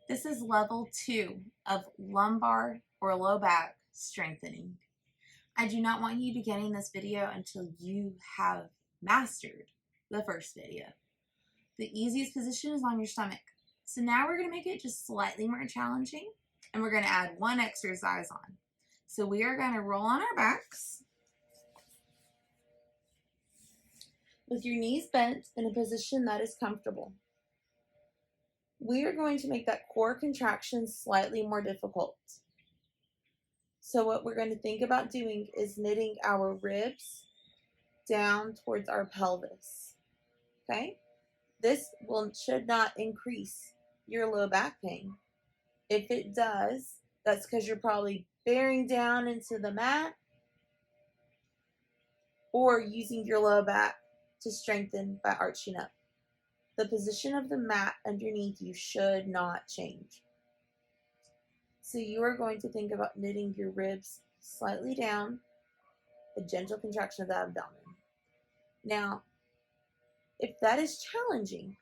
This is level 2 of lumbar or low back strengthening. I do not want you beginning this video until you have mastered the first video. The easiest position is on your stomach. So now we're going to make it just slightly more challenging, and we're going to add one exercise on. So we are going to roll on our backs with your knees bent in a position that is comfortable. We are going to make that core contraction slightly more difficult. So what we're going to think about doing is knitting our ribs down towards our pelvis. Okay? This should not increase your low back pain. If it does, that's because you're probably bearing down into the mat or using your low back to strengthen by arching up. The position of the mat underneath you should not change. So you are going to think about knitting your ribs slightly down, a gentle contraction of the abdomen. Now, if that is challenging,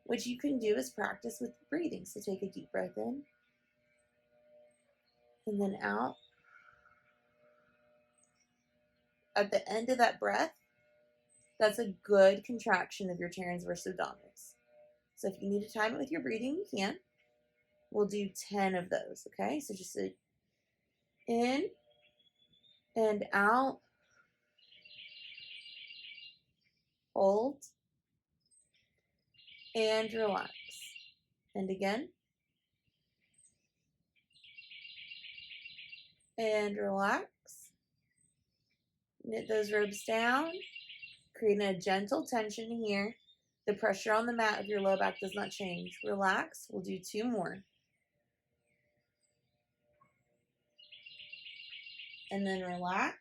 what you can do is practice with breathing. So take a deep breath in and then out. At the end of that breath, that's a good contraction of your transverse abdominus. So if you need to time it with your breathing, you can. We'll do 10 of those, okay? So just in and out. Hold. And relax. And again. And relax. Knit those ribs down. Creating a gentle tension here. The pressure on the mat of your low back does not change. Relax. We'll do 2 more. And then relax.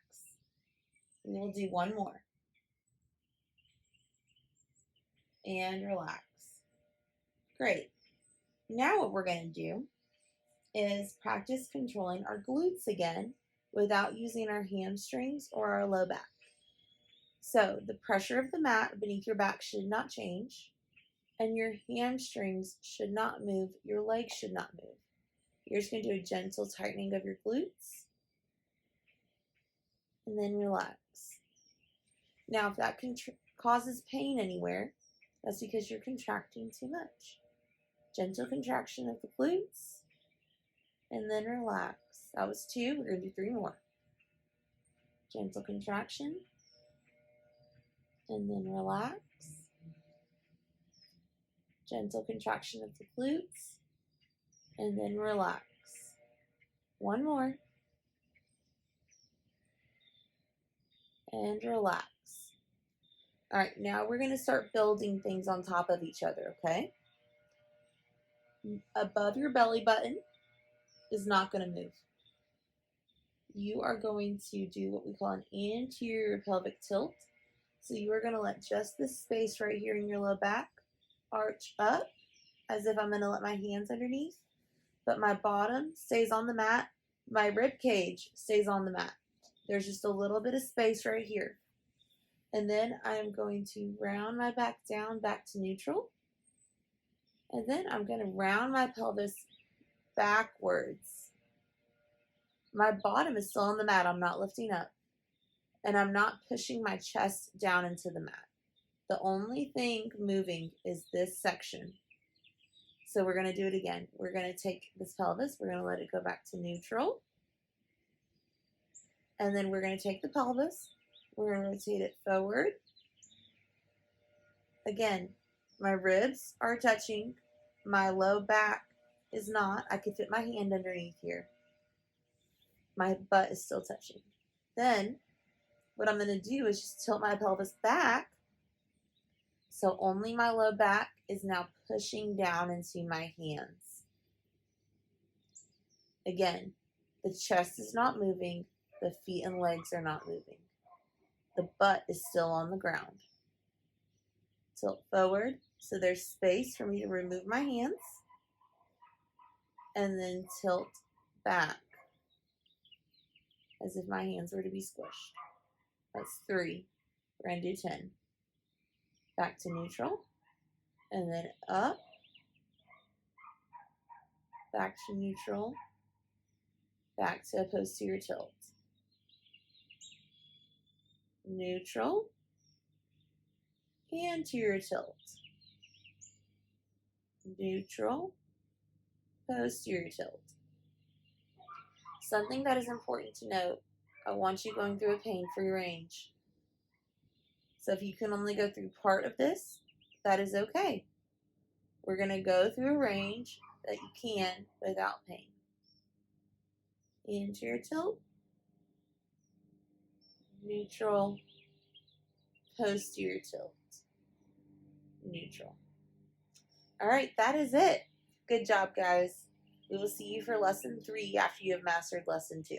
And we'll do 1 more. And relax. Great. Now what we're going to do is practice controlling our glutes again without using our hamstrings or our low back. So the pressure of the mat beneath your back should not change, and your hamstrings should not move, your legs should not move. You're just going to do a gentle tightening of your glutes, and then relax. Now if that causes pain anywhere, that's because you're contracting too much. Gentle contraction of the glutes, and then relax. That was 2. We're going to do 3 more. Gentle contraction, and then relax. Gentle contraction of the glutes, and then relax. 1 more. And relax. All right, now we're going to start building things on top of each other, okay? Above your belly button is not going to move. You are going to do what we call an anterior pelvic tilt. So you are going to let just this space right here in your low back arch up as if I'm going to let my hands underneath, but my bottom stays on the mat. My rib cage stays on the mat. There's just a little bit of space right here. And then I am going to round my back down back to neutral. And then I'm going to round my pelvis backwards. My bottom is still on the mat. I'm not lifting up. And I'm not pushing my chest down into the mat. The only thing moving is this section. So we're going to do it again. We're going to take this pelvis. We're going to let it go back to neutral. And then we're going to take the pelvis. We're going to rotate it forward. Again, my ribs are touching. My low back is not. I could fit my hand underneath here. My butt is still touching. Then what I'm going to do is just tilt my pelvis back. So only my low back is now pushing down into my hands. Again, the chest is not moving. The feet and legs are not moving. The butt is still on the ground. Tilt forward so there's space for me to remove my hands. And then tilt back as if my hands were to be squished. That's 3. We're going to do 10. Back to neutral. And then up. back to neutral, back to posterior tilt. Neutral, anterior tilt. Neutral, posterior tilt. Something that is important to note, I want you going through a pain-free range. So if you can only go through part of this, that is okay. We're going to go through a range that you can without pain. Anterior tilt, neutral, posterior tilt, neutral. All right, that is it. Good job, guys. We will see you for lesson 3 after you have mastered lesson 2.